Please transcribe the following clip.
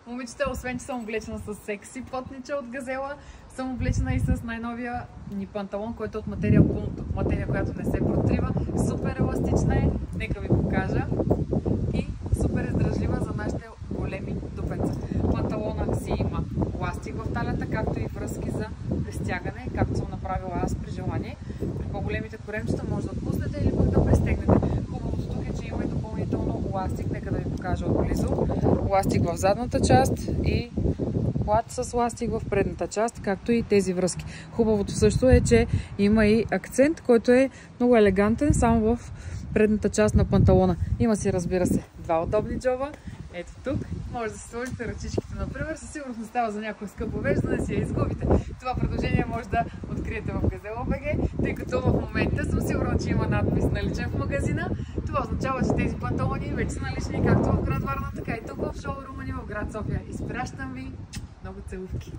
Момичета, освен че съм облечена с секси потнича от Газела, съм облечена и с най-новия ни панталон, който е от материя Punto. Материя, която не се протрива. Супер еластична е. Нека ви покажа. И супер издръжлива за нашите големи дупенца. Панталона си има ластик в талията, както и връзки за пристягане, както съм направила аз при желание. При по-големите коремчета може да отпуснете или пък да пристегнете. Хубавото тук е, че има и допълнително ластик. Нека да ви покажа отблизо. Ластик в задната част и плат с ластик в предната част, както и тези връзки. Хубавото също е, че има и акцент, който е много елегантен, само в предната част на панталона. Има си, разбира се, два удобни джоба. Ето тук. Може да си сложите ръчичките, например. Със сигурност не става за някоя скъпа вещ, за да си я изгубите. Това предложение може да откриете в Газела.bg, тъй като в момента съм сигурна, че има надпис наличен в магазина. Това означава, че тези панталони вече са налични както в град Варна, така и тук в шоурума ни в град София. Изпращам ви много целувки!